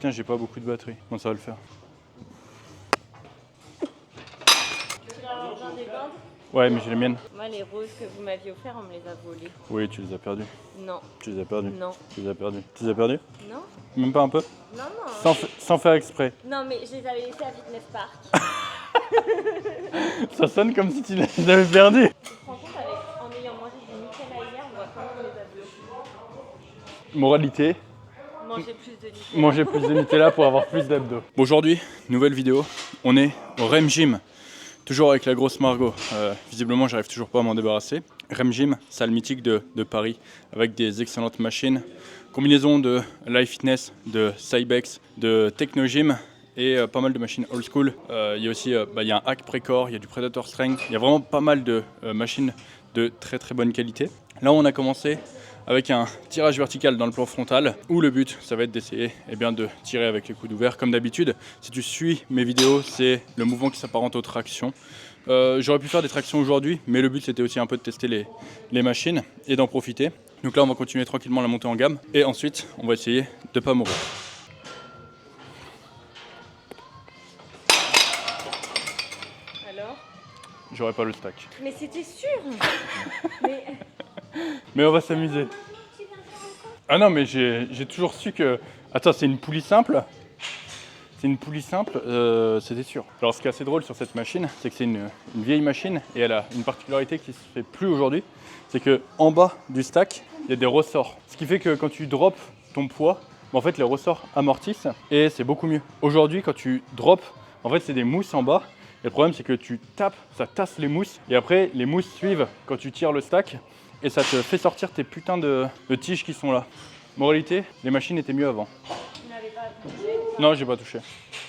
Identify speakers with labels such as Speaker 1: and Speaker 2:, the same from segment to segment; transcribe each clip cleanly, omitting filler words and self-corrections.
Speaker 1: putain, j'ai pas beaucoup de batterie. Bon, ça va le faire.
Speaker 2: Tu vas avoir besoin des bandes?
Speaker 1: Ouais, mais j'ai les miennes.
Speaker 2: Moi, les roses que vous m'aviez offertes, on me les a volées.
Speaker 1: Oui, tu les as perdus.
Speaker 2: Non.
Speaker 1: Tu les as perdus.
Speaker 2: Non.
Speaker 1: Tu les as perdus. Tu les as perdus?
Speaker 2: Non.
Speaker 1: Même pas un peu?
Speaker 2: Non, non.
Speaker 1: Sans faire exprès.
Speaker 2: Non, mais je les avais laissés à Fitness Park.
Speaker 1: Ça sonne comme si tu les avais perdus.
Speaker 2: Tu te rends compte, en ayant mangé du Nutella hier, on voit comment on les a bleus.
Speaker 1: Moralité,
Speaker 2: Manger plus de Nutella.
Speaker 1: manger plus de Nutella pour avoir plus d'abdos. Bon, aujourd'hui, nouvelle vidéo. On est au REM Gym. Toujours avec la grosse Margot. Visiblement, j'arrive toujours pas à m'en débarrasser. REM Gym, salle mythique de Paris, avec des excellentes machines. Combinaison de Life Fitness, de Cybex, de Techno Gym et pas mal de machines old school. Il y a aussi il y a un hack Precore, il y a du Predator Strength. Il y a vraiment pas mal de machines de très très bonne qualité. Là, on a commencé avec un tirage vertical dans le plan frontal où le but ça va être d'essayer de tirer avec les coudes ouverts comme d'habitude. Si tu suis mes vidéos, c'est le mouvement qui s'apparente aux tractions. J'aurais pu faire des tractions aujourd'hui, mais le but c'était aussi un peu de tester les machines et d'en profiter. Donc là on va continuer tranquillement la montée en gamme et ensuite on va essayer de ne pas mourir.
Speaker 2: Alors?
Speaker 1: J'aurais pas le stack.
Speaker 2: Mais c'était sûr.
Speaker 1: Mais on va s'amuser. Ah non, mais j'ai toujours su que... Attends, c'est une poulie simple. C'est une poulie simple, c'était sûr. Alors ce qui est assez drôle sur cette machine, c'est que c'est une vieille machine et elle a une particularité qui ne se fait plus aujourd'hui. C'est qu'en bas du stack, il y a des ressorts. Ce qui fait que quand tu drops ton poids, en fait les ressorts amortissent et c'est beaucoup mieux. Aujourd'hui, quand tu drops, en fait c'est des mousses en bas. Et le problème c'est que tu tapes, ça tasse les mousses et après les mousses suivent quand tu tires le stack. Et ça te fait sortir tes putains de tiges qui sont là. Moralité, les machines étaient mieux avant.
Speaker 2: Tu n'avais pas touché?
Speaker 1: Non, j'ai pas touché.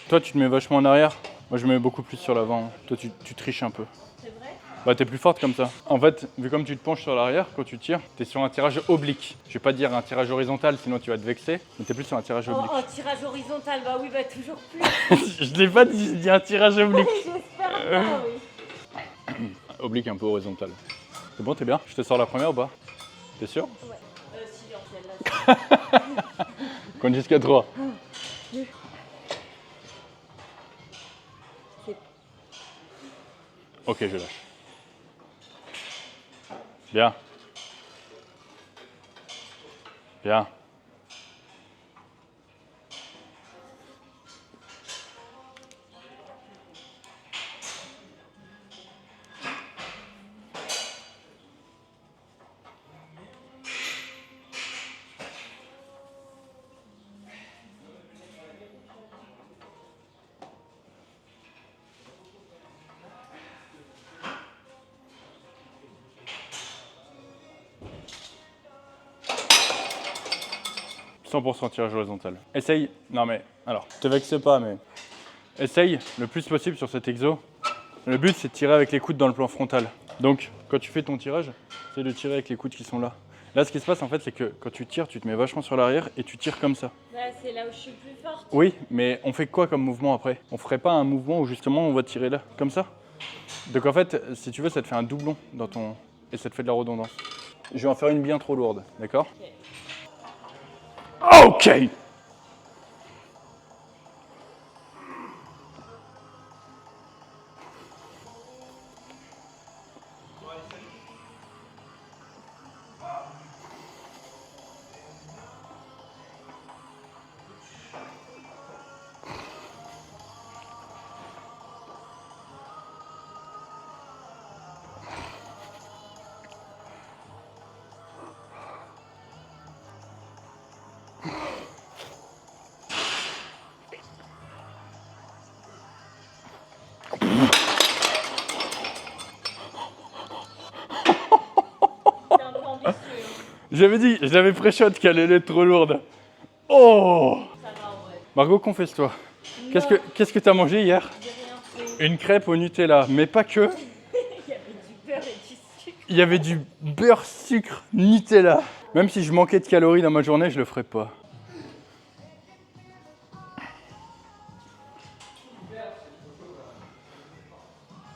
Speaker 1: Toi, tu te mets vachement en arrière. Moi, je me mets beaucoup plus sur l'avant. Toi, tu triches un peu.
Speaker 2: C'est vrai?
Speaker 1: Bah, t'es plus forte comme ça. En fait, vu comme tu te penches sur l'arrière, quand tu tires, t'es sur un tirage oblique. Je vais pas te dire un tirage horizontal, sinon tu vas te vexer. Mais t'es plus sur un tirage oblique.
Speaker 2: Oh, tirage horizontal, bah oui, bah toujours plus.
Speaker 1: Je l'ai pas dit, j'ai dit un tirage oblique.
Speaker 2: J'espère pas, oui.
Speaker 1: Oblique un peu horizontal. C'est bon, t'es bien? Je te sors la première ou pas? T'es sûr?
Speaker 2: Ouais. Si, en celle-là.
Speaker 1: Compte jusqu'à 3. Ok, je lâche. Bien. Bien. « 100% tirage horizontal. Essaye, non mais, alors, te vexe pas, mais essaye le plus possible sur cet exo. Le but, c'est de tirer avec les coudes dans le plan frontal. Donc, quand tu fais ton tirage, c'est de tirer avec les coudes qui sont là. Là, ce qui se passe, en fait, c'est que quand tu tires, tu te mets vachement sur l'arrière et tu tires comme ça.
Speaker 2: Là, c'est là où je suis le plus forte.
Speaker 1: Oui, mais on fait quoi comme mouvement après? On ferait pas un mouvement où justement on va tirer là, comme ça? Donc en fait, si tu veux, ça te fait un doublon dans ton... et ça te fait de la redondance. Je vais en faire une bien trop lourde, d'accord? Ok. J'avais dit, je l'avais pré-shot qu'elle allait être trop lourde. Oh!
Speaker 2: Ça va en vrai.
Speaker 1: Margot, confesse-toi. Qu'est-ce que t'as mangé hier?
Speaker 2: J'ai rien fait.
Speaker 1: Une crêpe au Nutella, mais pas que.
Speaker 2: Il y avait du beurre et du sucre.
Speaker 1: Il y avait du beurre, sucre, Nutella. Même si je manquais de calories dans ma journée, je le ferais pas.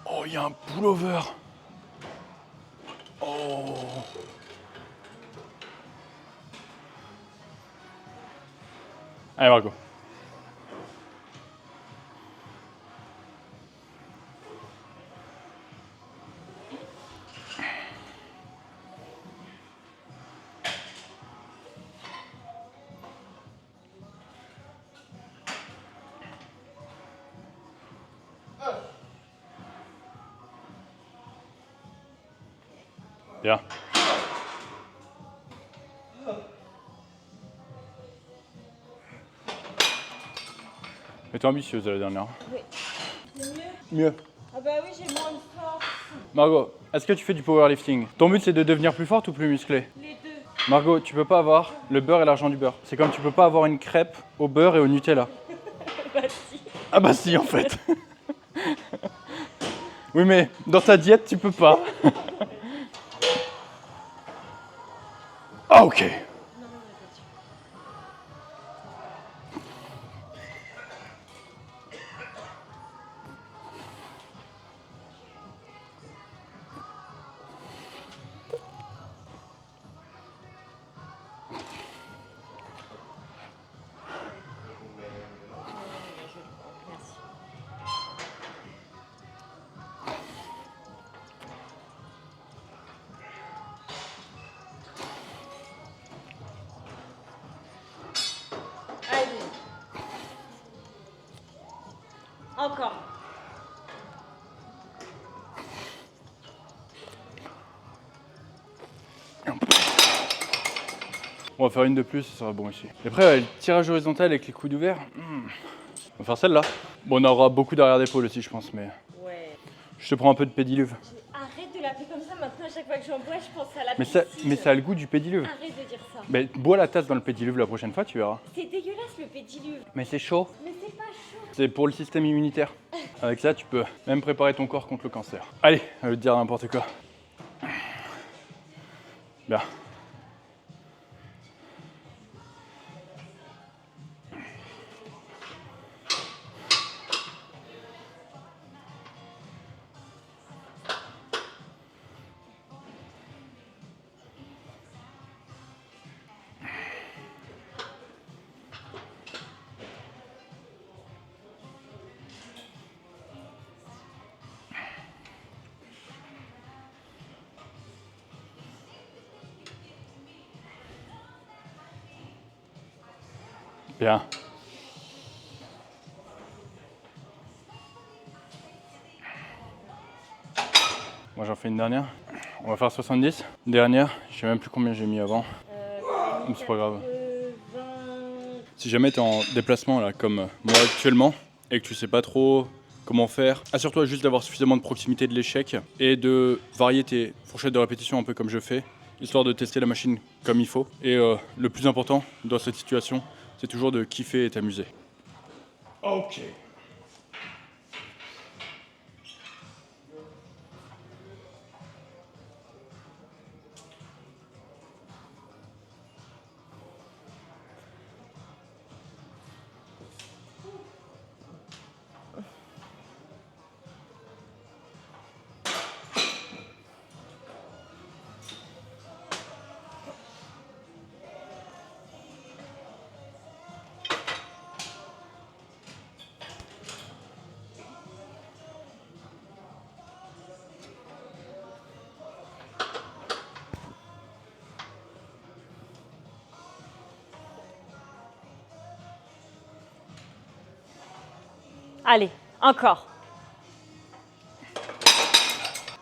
Speaker 1: Oh, il y a un pullover. Oh. Allez, Margot. Bien. Elle était ambitieuse la dernière.
Speaker 2: Oui. C'est mieux?
Speaker 1: Mieux.
Speaker 2: Ah bah oui, j'ai moins de force.
Speaker 1: Margot, est-ce que tu fais du powerlifting? Ton but c'est de devenir plus forte ou plus musclée?
Speaker 2: Les deux.
Speaker 1: Margot, tu peux pas avoir le beurre et l'argent du beurre. C'est comme tu peux pas avoir une crêpe au beurre et au Nutella.
Speaker 2: Bah si.
Speaker 1: Ah bah si en fait. Oui mais dans ta diète tu peux pas. Ah ok.
Speaker 2: Merci. Allez. Encore.
Speaker 1: On va faire une de plus, ça sera bon ici. Et après le tirage horizontal avec les coudes ouverts. On va faire celle-là. Bon on aura beaucoup d'arrière d'épaule aussi je pense mais.
Speaker 2: Ouais.
Speaker 1: Je te prends un peu de pédiluve.
Speaker 2: Arrête de l'appeler comme ça maintenant, à chaque fois que j'en bois, je pense à la
Speaker 1: Mais ça a le goût du pédiluve.
Speaker 2: Arrête de dire ça.
Speaker 1: Mais bois la tasse dans le pédiluve la prochaine fois, tu verras.
Speaker 2: C'est dégueulasse le pédiluve.
Speaker 1: Mais c'est chaud.
Speaker 2: Mais c'est pas chaud.
Speaker 1: C'est pour le système immunitaire. Avec ça, tu peux même préparer ton corps contre le cancer. Allez, je vais te dire n'importe quoi. Bien. Bien. Moi j'en fais une dernière. On va faire 70. Dernière, je sais même plus combien j'ai mis avant. C'est pas grave.
Speaker 2: 20...
Speaker 1: Si jamais tu es en déplacement là, comme moi actuellement, et que tu sais pas trop comment faire, assure-toi juste d'avoir suffisamment de proximité de l'échec et de varier tes fourchettes de répétition un peu comme je fais, histoire de tester la machine comme il faut. Et le plus important dans cette situation, c'est toujours de kiffer et t'amuser. Ok.
Speaker 2: Allez, encore.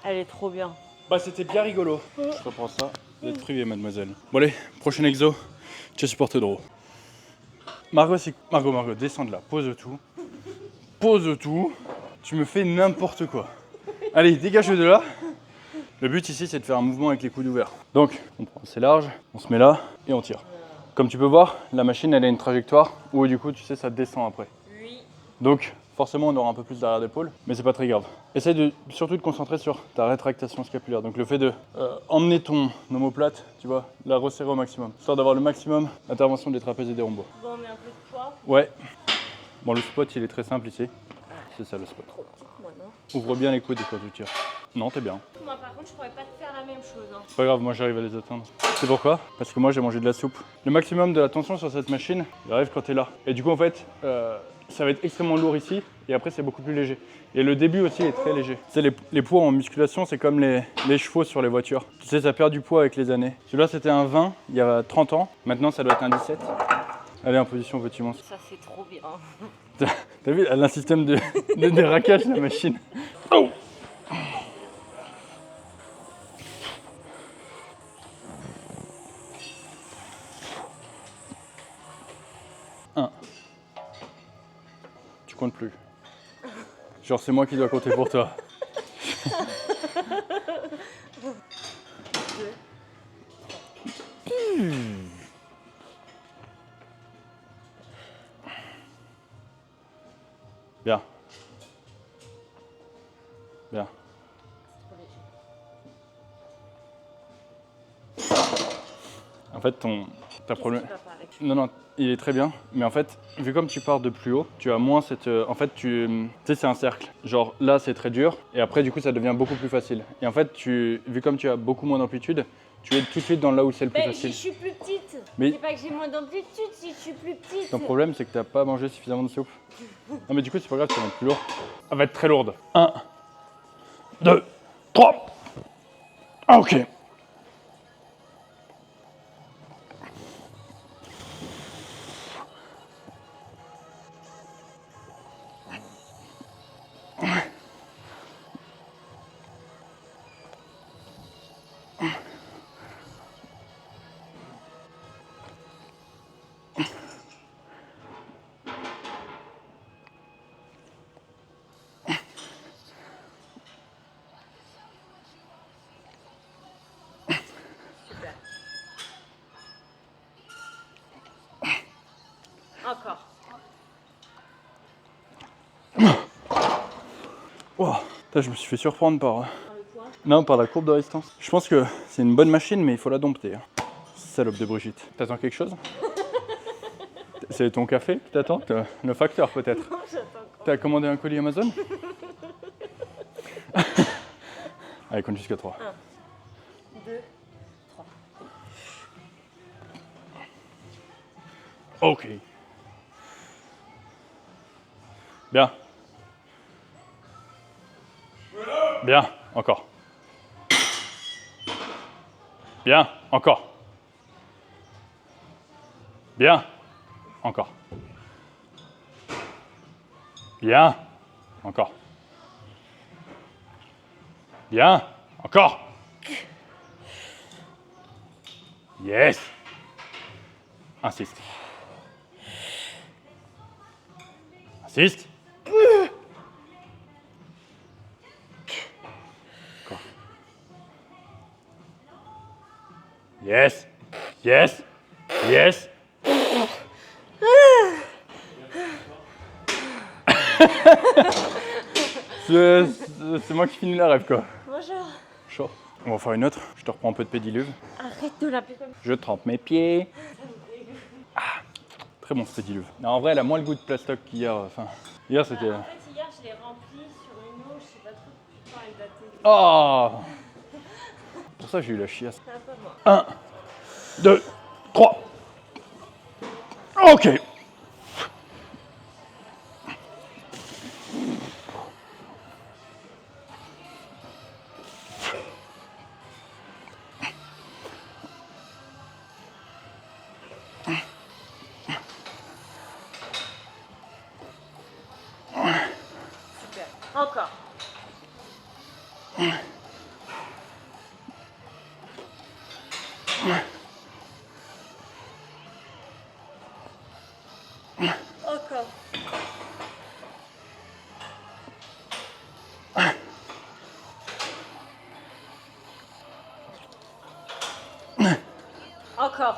Speaker 2: Elle est trop bien.
Speaker 1: Bah c'était bien rigolo. Je reprends ça. Vous êtes privée mademoiselle. Bon allez, prochain exo. Tu supportes drôle. Margot, Margot, descends de là. Pose tout. Pose tout. Tu me fais n'importe quoi. Allez, dégage de là. Le but ici, c'est de faire un mouvement avec les coudes ouverts. Donc, on prend assez large, on se met là et on tire. Comme tu peux voir, la machine, elle a une trajectoire où du coup, tu sais, ça descend après.
Speaker 2: Oui.
Speaker 1: Donc, forcément, on aura un peu plus d'arrière d'épaule, mais c'est pas très grave. Essaye surtout de te concentrer sur ta rétractation scapulaire. Donc, le fait de emmener ton omoplate, tu vois, la resserrer au maximum, histoire d'avoir le maximum d'intervention des trapèzes et des rhomboids.
Speaker 2: Bon, on met un peu de poids.
Speaker 1: Ouais. Bon, le spot, il est très simple ici. C'est ça le spot.
Speaker 2: Trop petite, moi, non?
Speaker 1: Ouvre bien les coudes quand tu tires. Non, t'es bien.
Speaker 2: Moi, par contre, je pourrais pas te faire la même chose. Hein.
Speaker 1: C'est pas grave, moi j'arrive à les atteindre. C'est pourquoi? Parce que moi j'ai mangé de la soupe. Le maximum de la tension sur cette machine, il arrive quand t'es là. Et du coup, en fait, ça va être extrêmement lourd ici, et après c'est beaucoup plus léger. Et le début aussi est très léger. Tu sais, les poids en musculation, c'est comme les chevaux sur les voitures. Tu sais, ça perd du poids avec les années. Celui-là, c'était un 20 il y a 30 ans. Maintenant, ça doit être un 17. Allez, en position petit monstre.
Speaker 2: Ça, c'est trop bien.
Speaker 1: T'as vu, elle a un système de déraquage, la machine. Oh! compte plus. Genre c'est moi qui dois compter pour toi. Bien. Bien. En fait, ta problème. Non, non, il est très bien. Mais en fait, vu comme tu pars de plus haut, tu as moins cette. En fait, tu sais, c'est un cercle. Genre là, c'est très dur. Et après, du coup, ça devient beaucoup plus facile. Et en fait, vu comme tu as beaucoup moins d'amplitude, tu es tout de suite dans là où c'est le plus facile.
Speaker 2: Je suis plus petite.
Speaker 1: Mais
Speaker 2: c'est pas que j'ai moins d'amplitude, si je suis plus petite.
Speaker 1: ton problème, c'est que tu n'as pas mangé suffisamment de soupe. Non, mais du coup, c'est pas grave, tu vas mettre plus lourd. Elle va être très lourde. 1, 2, 3. Ah, ok.
Speaker 2: Encore.
Speaker 1: Wow. Putain, je me suis fait surprendre Non, par la courbe de résistance. Je pense que c'est une bonne machine, mais il faut la dompter. Hein. Salope de Brigitte. T'attends quelque chose? C'est ton café qui t'attend? Le facteur peut-être?
Speaker 2: Non, j'attends quand
Speaker 1: T'as commandé un colis Amazon? Allez, compte jusqu'à 3.
Speaker 2: 1, 2, 3.
Speaker 1: Ok. Bien. Bien, encore. Bien, encore. Bien, encore. Bien, encore. Bien, encore. Yes. Insiste. Insiste. Encore. Yes. Yes. Yes. C'est moi qui finis la rêve quoi.
Speaker 2: Bonjour.
Speaker 1: Chaud. On va faire une autre. Je te reprends un peu de pédiluve.
Speaker 2: Arrête de l'appeler comme ça.
Speaker 1: Je trempe mes pieds. Ah, très bon ce pédiluve. Non, en vrai, elle a moins le goût de plastoc qu'hier. Enfin, hier c'était.
Speaker 2: En fait, hier, je l'ai rempli sur une eau, je sais pas trop depuis quand elle datait.
Speaker 1: Oh. Pour ça, j'ai eu la chiasse.
Speaker 2: Ça va pas moi.
Speaker 1: 1, 2, 3. Ok.
Speaker 2: Super. Encore. Encore. Encore.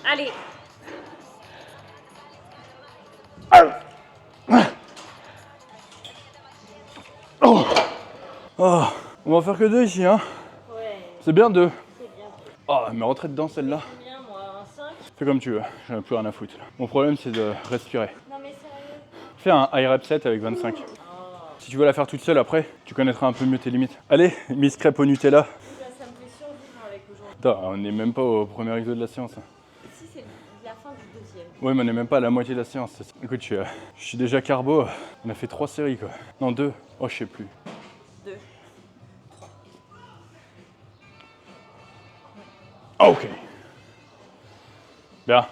Speaker 2: Allez.
Speaker 1: Oh, on va faire que 2 ici, hein.
Speaker 2: Ouais,
Speaker 1: C'est bien 2.
Speaker 2: c'est bien.
Speaker 1: Oh, mais rentrez dedans celle-là.
Speaker 2: Combien moi? Un 5?
Speaker 1: Fais comme tu veux, j'en ai plus rien à foutre. Mon problème c'est de respirer.
Speaker 2: Non mais sérieux?
Speaker 1: Fais un high rep set avec 25.
Speaker 2: Oh.
Speaker 1: Si tu veux la faire toute seule après, tu connaîtras un peu mieux tes limites. Allez, Miss Crêpe au Nutella.
Speaker 2: Ça me fait survivre avec aujourd'hui.
Speaker 1: Attends, on n'est même pas au premier exo de la séance.
Speaker 2: Si c'est la fin du deuxième.
Speaker 1: Ouais, mais on n'est même pas à la moitié de la séance. Écoute, je suis déjà carbo. On a fait 3 séries quoi. Non, 2. Oh, je sais plus.
Speaker 2: 2.
Speaker 1: Ok. Bien.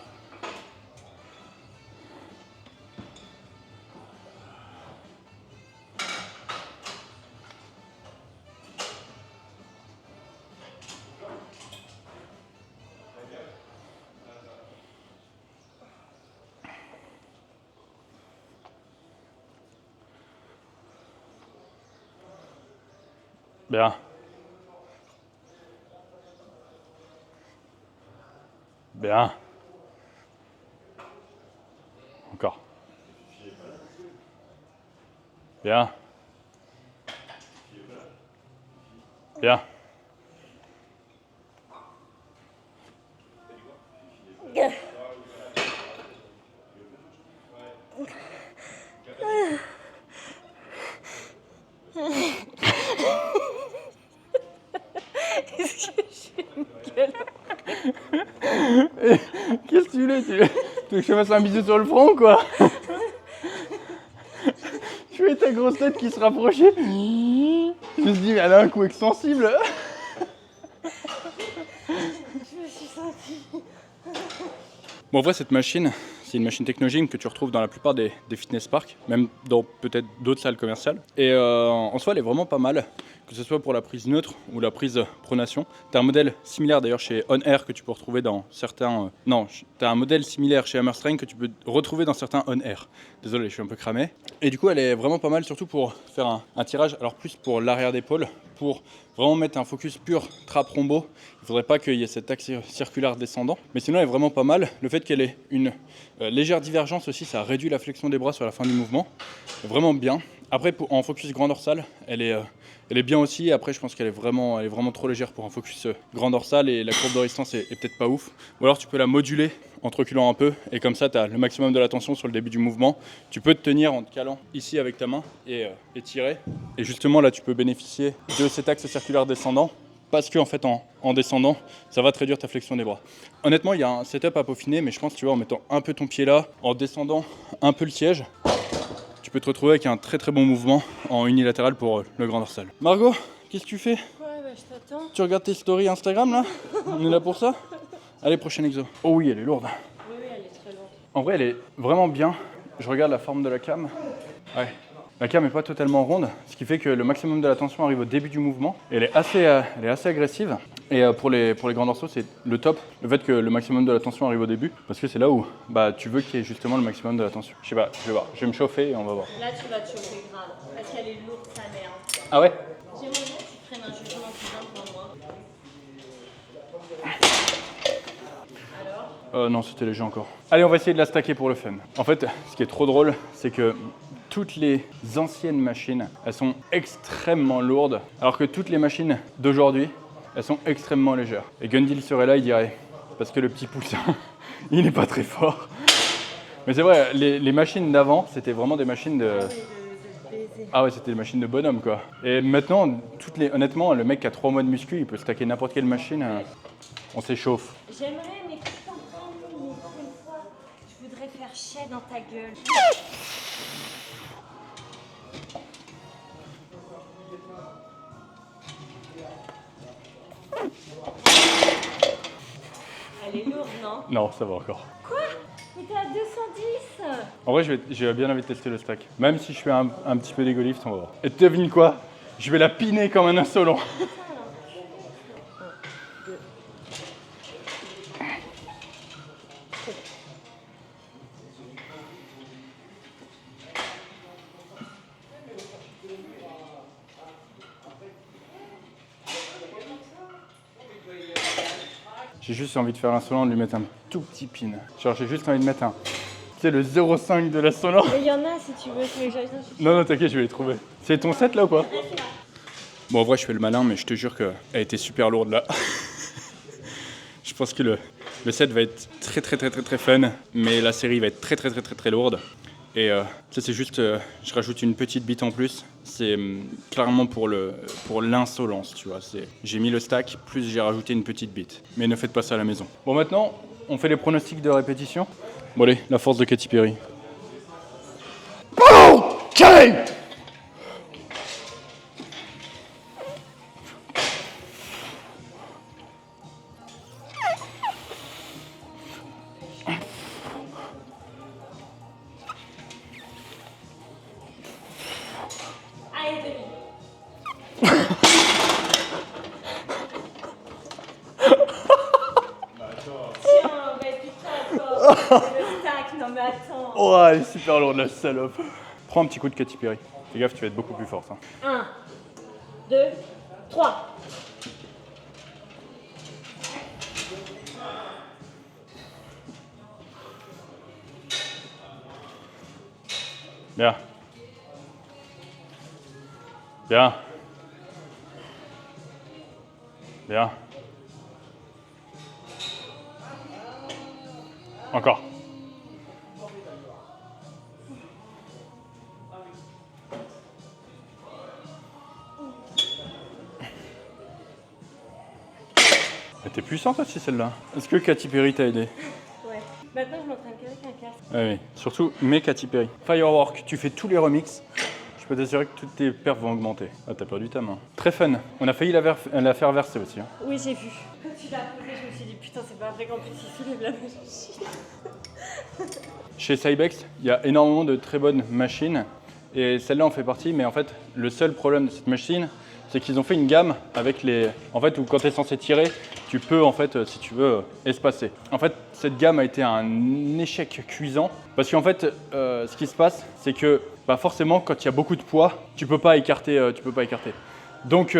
Speaker 1: Bien. Bien. Encore. Bien. Bien.
Speaker 2: Est-ce que j'ai une gueule?
Speaker 1: Qu'est-ce que tu veux? Tu veux que je te fasse un bisou sur le front, quoi? Tu vois ta grosse tête qui se rapprochait. Je me suis dit, elle a un coup extensible.
Speaker 2: Je me suis sentie.
Speaker 1: Bon, en vrai, cette machine, c'est une machine Technogym que tu retrouves dans la plupart des fitness parks, même dans peut-être d'autres salles commerciales. Et en soi, elle est vraiment pas mal, que ce soit pour la prise neutre ou la prise pronation. Tu as un modèle similaire d'ailleurs chez On Air que tu peux retrouver dans certains. Non, tu as un modèle similaire chez Hammer Strength que tu peux retrouver dans certains On Air. Désolé, je suis un peu cramé. Et du coup, elle est vraiment pas mal, surtout pour faire un tirage, alors plus pour l'arrière d'épaule, pour vraiment mettre un focus pur trap rombo. Il ne faudrait pas qu'il y ait cet axe circulaire descendant. Mais sinon, elle est vraiment pas mal. Le fait qu'elle ait une légère divergence aussi, ça réduit la flexion des bras sur la fin du mouvement. Vraiment bien. Après, en focus grand dorsal, elle est bien aussi. Après, je pense qu'elle est vraiment trop légère pour un focus grand dorsal et la courbe de résistance est peut-être pas ouf. Ou alors, tu peux la moduler en te reculant un peu et comme ça, tu as le maximum de la tension sur le début du mouvement. Tu peux te tenir en te calant ici avec ta main et tirer. Et justement, là, tu peux bénéficier de cet axe circulaire descendant. Parce qu'en fait, en descendant, ça va te réduire ta flexion des bras. Honnêtement, il y a un setup à peaufiner, mais je pense, tu vois, en mettant un peu ton pied là, en descendant un peu le siège, tu peux te retrouver avec un très très bon mouvement en unilatéral pour le grand dorsal. Margot, qu'est-ce que tu fais?
Speaker 2: Ouais, bah je t'attends.
Speaker 1: Tu regardes tes stories Instagram là? On est là pour ça? Allez, prochain exo. Oh oui, elle est lourde.
Speaker 2: Oui, elle est très lourde.
Speaker 1: En vrai, elle est vraiment bien. Je regarde la forme de la cam. Ouais. La cam n'est pas totalement ronde, ce qui fait que le maximum de la tension arrive au début du mouvement. Et elle est assez agressive. Et pour les grands dorsaux, c'est le top, le fait que le maximum de la tension arrive au début, parce que c'est là où tu veux qu'il y ait justement le maximum de la tension. Je sais pas, je vais voir. Je vais me chauffer et on va voir.
Speaker 2: Là, tu vas te chauffer grave, parce qu'elle est lourde, sa mère.
Speaker 1: Ah ouais?
Speaker 2: J'aimerais bien que tu prennes un jugement plus simple pour moi. Alors?
Speaker 1: Non, c'était léger encore. Allez, on va essayer de la stacker pour le fun. En fait, ce qui est trop drôle, c'est que toutes les anciennes machines, elles sont extrêmement lourdes, alors que toutes les machines d'aujourd'hui, elles sont extrêmement légères. Et Gundil serait là, il dirait, parce que le petit poussin, il n'est pas très fort. Mais c'est vrai, les machines d'avant, c'était vraiment des machines de... Ah ouais, c'était des machines de bonhomme, quoi. Et maintenant, honnêtement, le mec qui a 3 mois de muscu, il peut stacker n'importe quelle machine, on s'échauffe.
Speaker 2: J'aimerais, mais tout en famille, mais pour une fois, je voudrais faire chier dans ta gueule. Elle est lourde, non?
Speaker 1: Non, ça va encore.
Speaker 2: Quoi? Mais t'es à 210?
Speaker 1: En vrai, j'ai bien envie de tester le stack. Même si je fais un petit peu d'ego lift, on va voir. Et devine quoi? Je vais la piner comme un insolent. J'ai juste envie de faire l'insolent, de lui mettre un tout petit pin. Genre, j'ai juste envie de mettre un... Tu sais, le 0,5 de l'insolent.
Speaker 2: Mais il y en a si tu veux, mais j'allais
Speaker 1: Non, non, t'inquiète, je vais les trouver. C'est ton set là ou quoi? Bon, en vrai, je fais le malin, mais je te jure qu'elle était super lourde là. Je pense que le set va être très fun, mais la série va être très lourde. Et ça, c'est juste, je rajoute une petite bite en plus. C'est clairement pour l'insolence, tu vois. J'ai mis le stack, plus j'ai rajouté une petite bite. Mais ne faites pas ça à la maison. Bon, maintenant, on fait les pronostics de répétition. Bon, allez, la force de Katy Perry. OK!
Speaker 2: Allez, demi. Tiens, mais putain, encore. Le stack, non mais attends.
Speaker 1: Oh, elle est super lourde, la salope. Prends un petit coup de Katy Perry. Fais gaffe, tu vas être beaucoup plus forte. Hein.
Speaker 2: 1, 2, 3.
Speaker 1: Bien. Bien. Bien. Encore. Elle était puissante aussi celle-là. Est-ce que Katy Perry t'a aidé?
Speaker 2: Ouais. Maintenant, je m'entraîne qu'avec un casque.
Speaker 1: Oui, surtout, mais Katy Perry. Firework, tu fais tous les remixes. Je peux t'assurer que toutes tes perfs vont augmenter. Ah, t'as perdu ta main. Très fun. On a failli la faire verser aussi. Hein.
Speaker 2: Oui, j'ai vu. Quand tu l'as posé, je me suis dit putain, c'est pas vrai qu'en plus il soulève la machine.
Speaker 1: Chez Cybex, il y a énormément de très bonnes machines. Et celle-là en fait partie. Mais en fait, le seul problème de cette machine, c'est qu'ils ont fait une gamme avec les... En fait, où quand tu es censé tirer, tu peux, en fait, si tu veux, espacer. En fait, cette gamme a été un échec cuisant. Parce qu'en fait, ce qui se passe, c'est que bah forcément, quand il y a beaucoup de poids, tu peux pas écarter. Donc,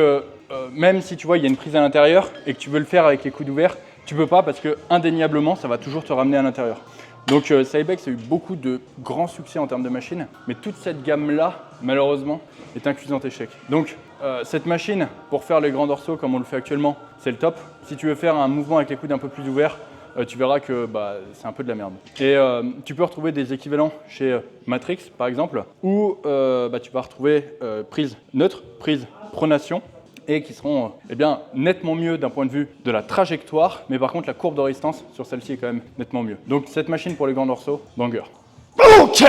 Speaker 1: même si tu vois, il y a une prise à l'intérieur et que tu veux le faire avec les coudes ouverts, tu peux pas parce que indéniablement, ça va toujours te ramener à l'intérieur. Donc Cybex a eu beaucoup de grands succès en termes de machines, mais toute cette gamme-là, malheureusement, est un cuisant échec. Donc cette machine, pour faire les grands dorsaux comme on le fait actuellement, c'est le top. Si tu veux faire un mouvement avec les coudes un peu plus ouverts, tu verras que bah, c'est un peu de la merde. Et tu peux retrouver des équivalents chez Matrix, par exemple, où bah, tu vas retrouver prise neutre, prise pronation, et qui seront eh bien, nettement mieux d'un point de vue de la trajectoire, mais par contre la courbe de résistance sur celle-ci est quand même nettement mieux. Donc cette machine pour les grands dorsaux, banger. Ok.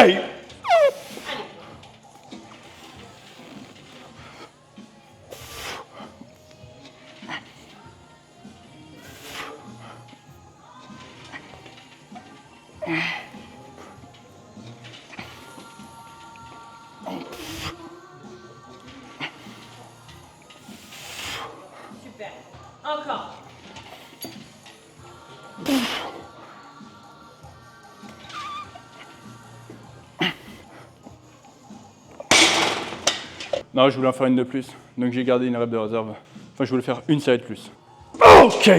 Speaker 2: Super. Encore.
Speaker 1: Non, je voulais en faire une de plus, donc j'ai gardé une rep de réserve. Enfin, je voulais faire une série de plus. Ok.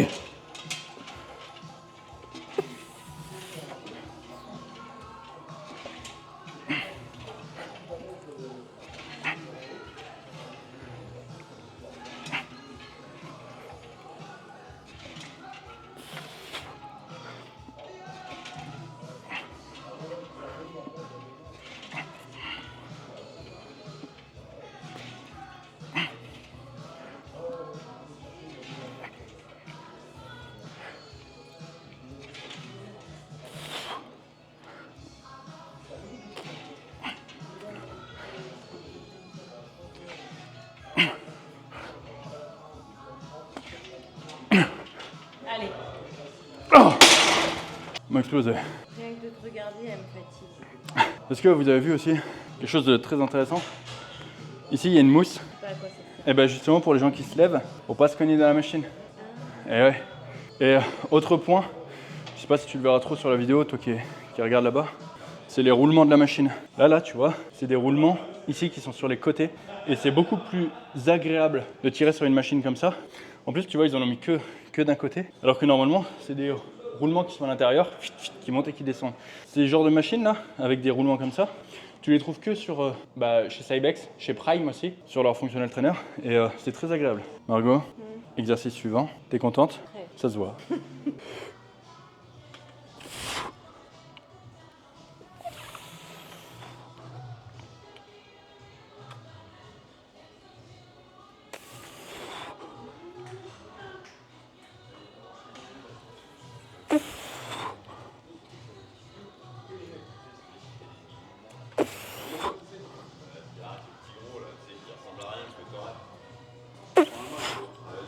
Speaker 2: Allez.
Speaker 1: Oh, m'a explosé.
Speaker 2: Rien que de te regarder, elle me fatigue.
Speaker 1: Est-ce que vous avez vu aussi quelque chose de très intéressant? Ici, il y a une mousse.
Speaker 2: Pas à quoi ça sert.
Speaker 1: Et bien justement pour les gens qui se lèvent, pour pas se cogner dans la machine. Et ouais. Et autre point, je sais pas si tu le verras trop sur la vidéo, toi qui regarde là-bas, c'est les roulements de la machine. Là, tu vois, c'est des roulements ici qui sont sur les côtés. Et c'est beaucoup plus agréable de tirer sur une machine comme ça. En plus, tu vois, ils en ont mis que d'un côté. Alors que normalement, c'est des roulements qui sont à l'intérieur, qui montent et qui descendent. Ces genres de machines là, avec des roulements comme ça, tu les trouves que sur, chez Cybex, chez Prime aussi, sur leur functional trainer. Et c'est très agréable. Margot, exercice suivant. T'es contente?
Speaker 2: Ouais.
Speaker 1: Ça se voit.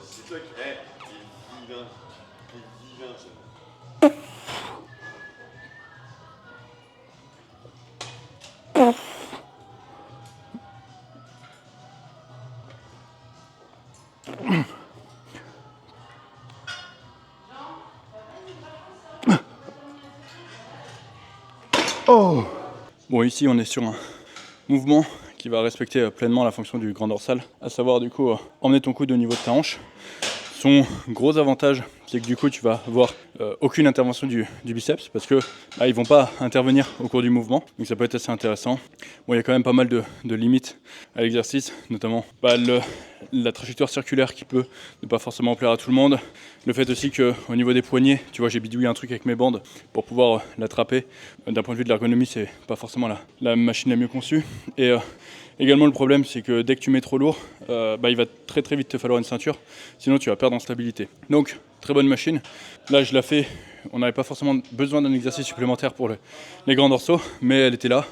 Speaker 3: C'est toi qui. T'es divin. T'es divin, ça.
Speaker 1: Oh! Bon, ici, on est sur un mouvement qui va respecter pleinement la fonction du grand dorsal, à savoir du coup emmener ton coude au niveau de ta hanche. Son gros avantage, c'est que du coup tu vas avoir aucune intervention du biceps parce que ils vont pas intervenir au cours du mouvement, donc ça peut être assez intéressant. Bon, il y a quand même pas mal de limites à l'exercice, notamment la trajectoire circulaire qui peut ne pas forcément plaire à tout le monde. Le fait aussi qu'au niveau des poignets, tu vois, j'ai bidouillé un truc avec mes bandes pour pouvoir l'attraper. D'un point de vue de l'ergonomie, c'est pas forcément la machine la mieux conçue. Et également, le problème, c'est que dès que tu mets trop lourd, il va très très vite te falloir une ceinture, sinon tu vas perdre en stabilité. Donc, très bonne machine. Là, je la fais, on n'avait pas forcément besoin d'un exercice supplémentaire pour les grands dorsaux, mais elle était là,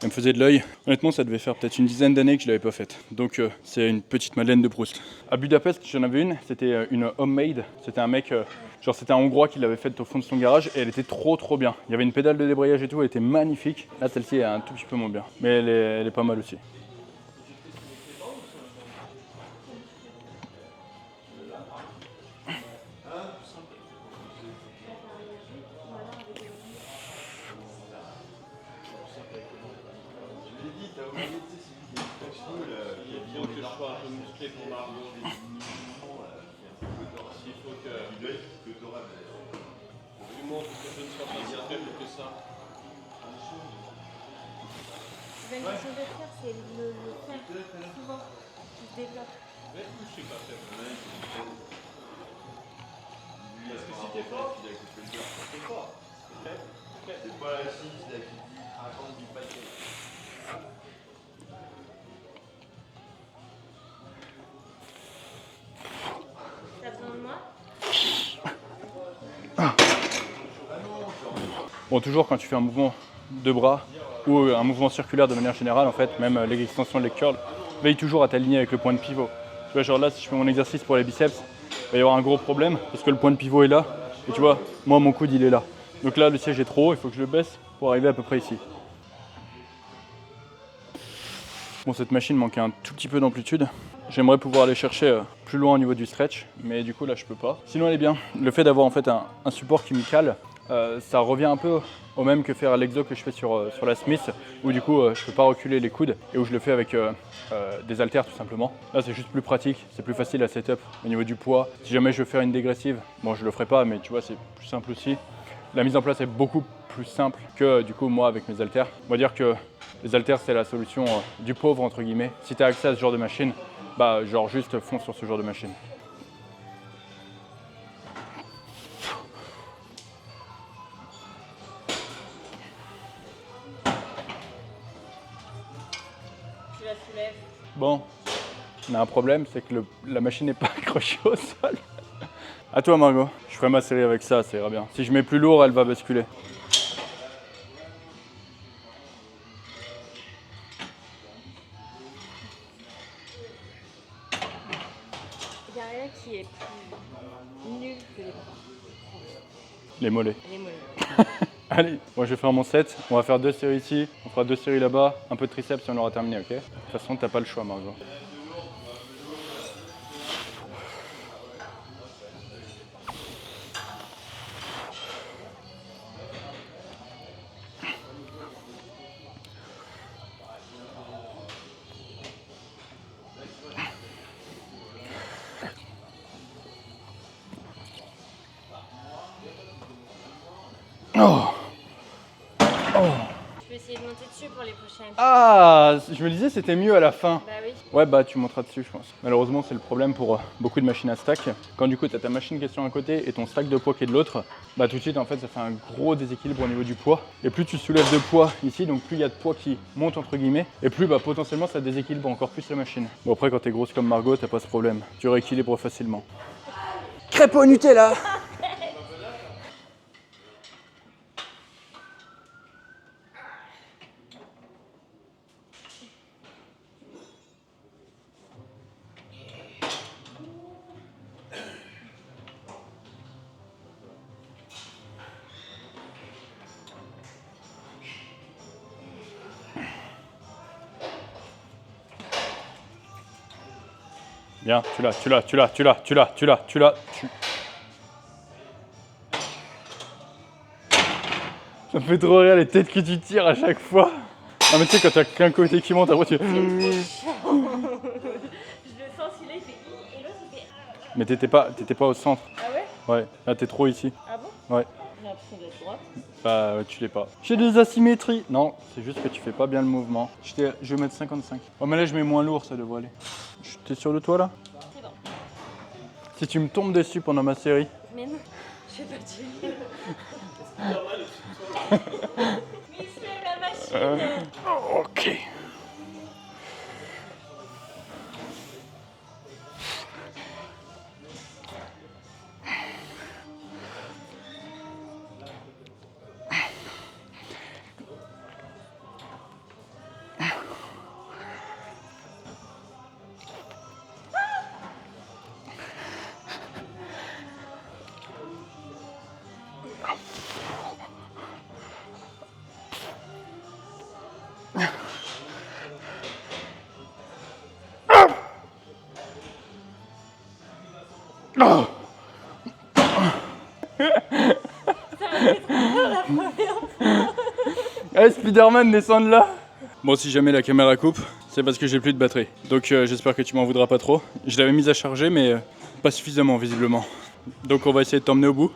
Speaker 1: elle me faisait de l'œil. Honnêtement, ça devait faire peut-être une dizaine d'années que je ne l'avais pas faite. Donc, c'est une petite Madeleine de Proust. À Budapest, j'en avais une, c'était une homemade. C'était un mec, c'était un Hongrois qui l'avait faite au fond de son garage et elle était trop bien. Il y avait une pédale de débrayage et tout, elle était magnifique. Là, celle-ci est un tout petit peu moins bien, mais elle est pas mal aussi.
Speaker 2: Une chose à faire, c'est le faire souvent, qui se développe.
Speaker 3: Parce que si t'es fort, t'es fort. C'est pas la Chine qui raconte du paquet.
Speaker 2: T'as besoin de moi?
Speaker 1: Bon, toujours quand tu fais un mouvement de bras ou un mouvement circulaire de manière générale, en fait, même les extensions de leg curl, veille toujours à t'aligner avec le point de pivot. Tu vois, genre là, si je fais mon exercice pour les biceps, il va y avoir un gros problème parce que le point de pivot est là. Et tu vois, moi, mon coude, il est là. Donc là, le siège est trop haut, il faut que je le baisse pour arriver à peu près ici. Bon, cette machine manquait un tout petit peu d'amplitude. J'aimerais pouvoir aller chercher plus loin au niveau du stretch, mais du coup, là, je peux pas. Sinon, elle est bien. Le fait d'avoir en fait un support qui me cale, ça revient un peu au même que faire l'exo que je fais sur la Smith, où du coup je peux pas reculer les coudes et où je le fais avec des haltères tout simplement. Là c'est juste plus pratique, c'est plus facile à setup au niveau du poids. Si jamais je veux faire une dégressive, bon je le ferai pas, mais tu vois c'est plus simple aussi. La mise en place est beaucoup plus simple que du coup moi avec mes haltères. On va dire que les haltères c'est la solution du pauvre entre guillemets. Si tu as accès à ce genre de machine, genre juste fonce sur ce genre de machine. Bon, on a un problème, c'est que la machine n'est pas accrochée au sol. À toi Margot, je ferai ma série avec ça, ça ira bien. Si je mets plus lourd, elle va basculer.
Speaker 2: Il n'y a rien qui est plus nul que les bras.
Speaker 1: Les mollets.
Speaker 2: Les mollets.
Speaker 1: Allez, moi je vais faire mon set, on va faire 2 séries ici, on fera 2 séries là-bas, un peu de triceps et on aura terminé, ok? De toute façon, t'as pas le choix Margot. Oh.
Speaker 2: Je vais essayer de monter dessus pour les prochaines.
Speaker 1: Ah, je me disais c'était mieux à la fin.
Speaker 2: Bah oui.
Speaker 1: Ouais, tu monteras dessus, je pense. Malheureusement, c'est le problème pour beaucoup de machines à stack. Quand du coup, tu as ta machine qui est sur un côté et ton stack de poids qui est de l'autre, tout de suite, en fait, ça fait un gros déséquilibre au niveau du poids. Et plus tu soulèves de poids ici, donc plus il y a de poids qui monte entre guillemets, et plus potentiellement ça déséquilibre encore plus la machine. Bon, après, quand t'es grosse comme Margot, t'as pas ce problème. Tu rééquilibres facilement. Crêpe au Nutella. Bien, tu l'as. Ça me fait trop rire les têtes que tu tires à chaque fois. Ah mais tu sais quand t'as qu'un côté qui monte, après tu...
Speaker 2: Je le sens, celui-là il fait et l'autre il fait.
Speaker 1: Mais t'étais pas au centre.
Speaker 2: Ah ouais?
Speaker 1: Ouais, là t'es trop ici.
Speaker 2: Ah bon?
Speaker 1: Ouais.
Speaker 2: J'ai l'impression d'être droite.
Speaker 1: Bah ouais, tu l'es pas. J'ai des asymétries. Non, c'est juste que tu fais pas bien le mouvement. Je vais mettre 55. Oh mais là je mets moins lourd, ça devrait aller. T'es sûr de toi là?
Speaker 2: C'est bon.
Speaker 1: Si tu me tombes dessus pendant ma série.
Speaker 2: Mais non, je vais pas tuer. Mais c'est la machine.
Speaker 1: Ok. Oh Allez Spider-Man, descends de là. Bon, si jamais la caméra coupe, c'est parce que j'ai plus de batterie. Donc j'espère que tu m'en voudras pas trop. Je l'avais mise à charger mais pas suffisamment visiblement. Donc on va essayer de t'emmener au bout.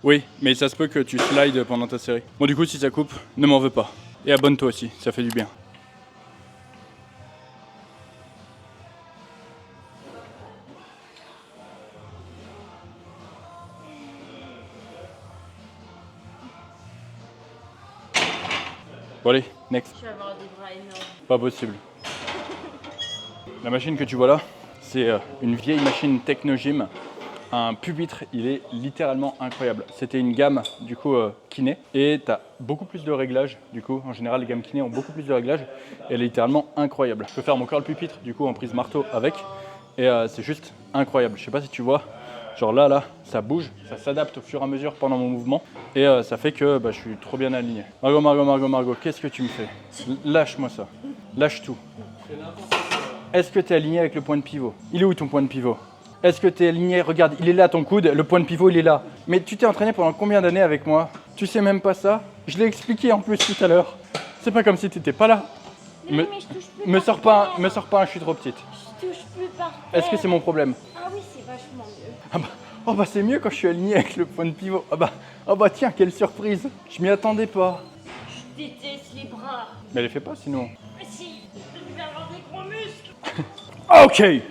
Speaker 1: Oui, mais ça se peut que tu slides pendant ta série. Bon du coup si ça coupe, ne m'en veux pas. Et abonne-toi aussi, ça fait du bien. Bon allez, next.
Speaker 2: Je vais avoir des bras énormes.
Speaker 1: Pas possible. La machine que tu vois là, c'est une vieille machine Technogym. Un pupitre, il est littéralement incroyable. C'était une gamme du coup kiné et tu as beaucoup plus de réglages. Du coup, en général, les gammes kiné ont beaucoup plus de réglages. Elle est littéralement incroyable. Je peux faire mon curl pupitre du coup en prise marteau avec et c'est juste incroyable. Je sais pas si tu vois, genre là, ça bouge, ça s'adapte au fur et à mesure pendant mon mouvement et ça fait que je suis trop bien aligné. Margot, qu'est-ce que tu me fais? Lâche-moi ça. Lâche tout. Est-ce que tu es aligné avec le point de pivot? Il est où ton point de pivot? Est-ce que tu es aligné? Regarde, il est là ton coude, le point de pivot il est là. Mais tu t'es entraîné pendant combien d'années avec moi? Tu sais même pas ça? Je l'ai expliqué en plus tout à l'heure. C'est pas comme si tu n'étais pas là.
Speaker 2: Mais je touche plus
Speaker 1: Me
Speaker 2: par
Speaker 1: sors pas,
Speaker 2: terre.
Speaker 1: me sors pas, je suis trop petite.
Speaker 2: Je touche plus par terre.
Speaker 1: Est-ce que c'est mon problème?
Speaker 2: Ah oui, c'est vachement mieux.
Speaker 1: Oh bah c'est mieux quand je suis aligné avec le point de pivot. Oh bah tiens, quelle surprise. Je m'y attendais pas.
Speaker 2: Je déteste les bras.
Speaker 1: Mais les fais pas sinon.
Speaker 2: Mais si, je vais avoir des gros muscles.
Speaker 1: Ok.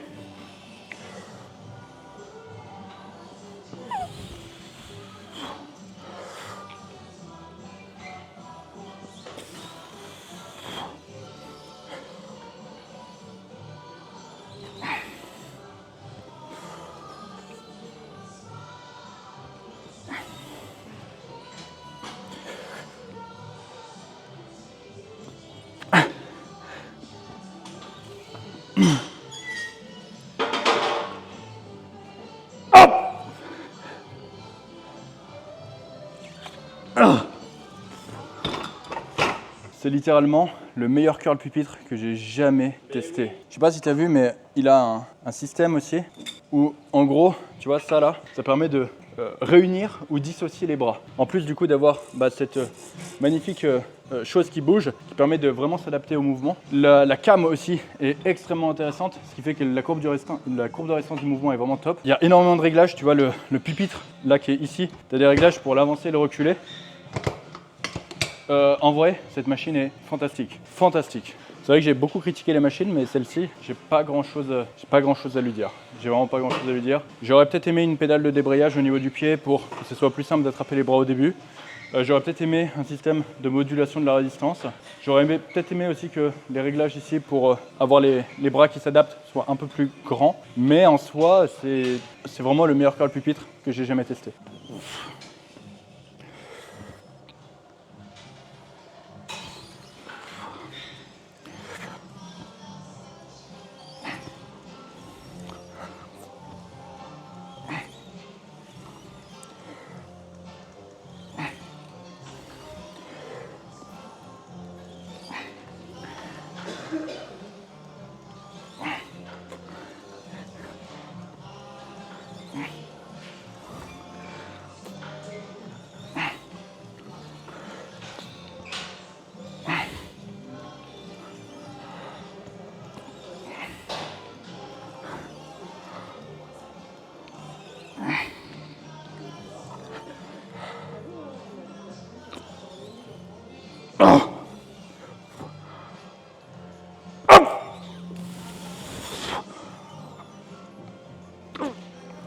Speaker 1: C'est littéralement le meilleur curl pupitre que j'ai jamais testé. Je sais pas si tu as vu, mais il a un système aussi où, en gros, tu vois, ça là, ça permet de réunir ou dissocier les bras. En plus du coup d'avoir cette magnifique chose qui bouge, qui permet de vraiment s'adapter au mouvement. La cam aussi est extrêmement intéressante, ce qui fait que la courbe de résistance du mouvement est vraiment top. Il y a énormément de réglages, tu vois le pupitre là qui est ici, tu as des réglages pour l'avancer et le reculer. En vrai, cette machine est fantastique. Fantastique. C'est vrai que j'ai beaucoup critiqué les machines, mais celle-ci, j'ai pas grand chose à lui dire. J'ai vraiment pas grand chose à lui dire. J'aurais peut-être aimé une pédale de débrayage au niveau du pied pour que ce soit plus simple d'attraper les bras au début. J'aurais peut-être aimé un système de modulation de la résistance. J'aurais peut-être aimé aussi que les réglages ici pour avoir les bras qui s'adaptent soient un peu plus grands. Mais en soi, c'est vraiment le meilleur curl pupitre que j'ai jamais testé.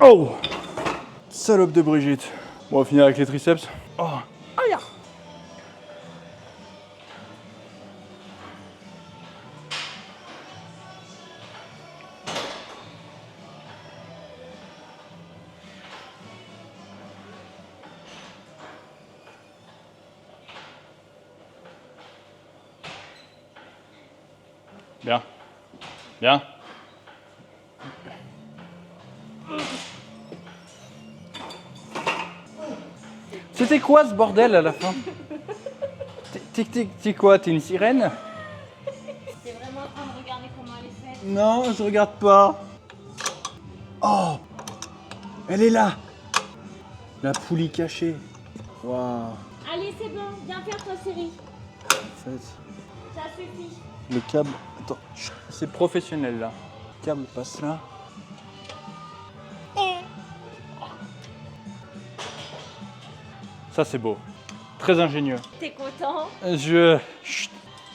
Speaker 1: Oh! Salope de Brigitte. Bon, on va finir avec les triceps. Oh! Aïe! Bien. Bien. C'était quoi ce bordel à la fin? T'es quoi? T'es une sirène?
Speaker 2: T'es vraiment en train de regarder comment elle est faite.
Speaker 1: Non, je regarde pas. Oh! Elle est là! La poulie cachée. Waouh!
Speaker 2: Allez, c'est bon, viens faire ta série.
Speaker 1: En fait,
Speaker 2: Ça suffit.
Speaker 1: le câble. Attends, chut, c'est professionnel là. Le câble passe là. Ça c'est beau. Très ingénieux.
Speaker 2: T'es content?
Speaker 1: Chut,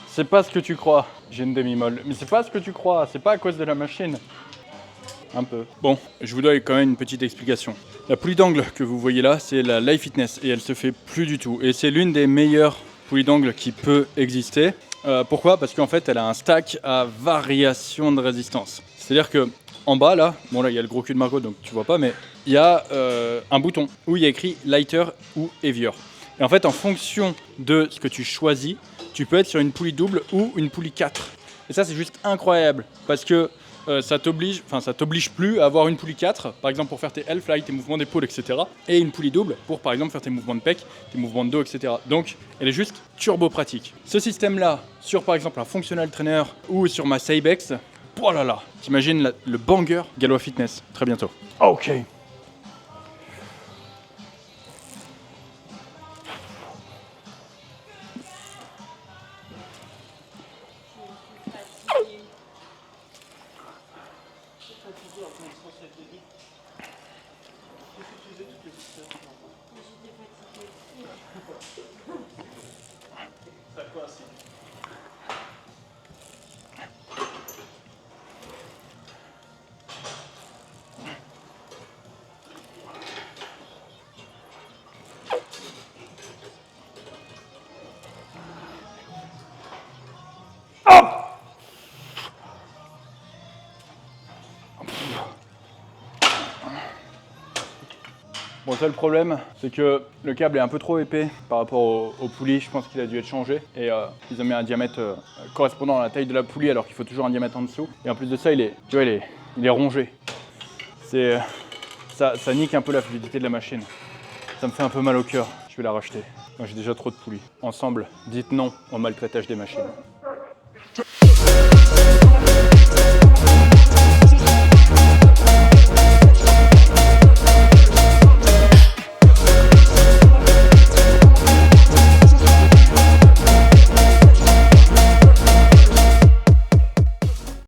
Speaker 1: c'est pas ce que tu crois. J'ai une demi-molle. Mais c'est pas ce que tu crois. C'est pas à cause de la machine. Un peu. Bon, je vous dois quand même une petite explication. La poulie d'angle que vous voyez là, c'est la Life Fitness et elle se fait plus du tout. Et c'est l'une des meilleures poulies d'angle qui peut exister. Pourquoi? Parce qu'en fait, elle a un stack à variation de résistance. C'est-à-dire que en bas là, bon là il y a le gros cul de Margot donc tu vois pas, mais il y a un bouton où il y a écrit lighter ou heavier. Et en fait, en fonction de ce que tu choisis, tu peux être sur une poulie double ou une poulie 4. Et ça, c'est juste incroyable parce que ça t'oblige plus à avoir une poulie 4, par exemple pour faire tes L-fly, tes mouvements d'épaule, etc. Et une poulie double pour, par exemple, faire tes mouvements de pec, tes mouvements de dos, etc. Donc, elle est juste turbo pratique. Ce système-là, sur par exemple un functional trainer ou sur ma Cybex, oh là là, t'imagines le banger Galois Fitness, très bientôt. Ok. Bon, ça le problème, c'est que le câble est un peu trop épais par rapport aux poulies. Je pense qu'il a dû être changé. Et ils ont mis un diamètre correspondant à la taille de la poulie, alors qu'il faut toujours un diamètre en dessous. Et en plus de ça, il est rongé. Ça nique un peu la fluidité de la machine. Ça me fait un peu mal au cœur. Je vais la racheter. Moi, j'ai déjà trop de poulies. Ensemble, dites non au maltraitage des machines.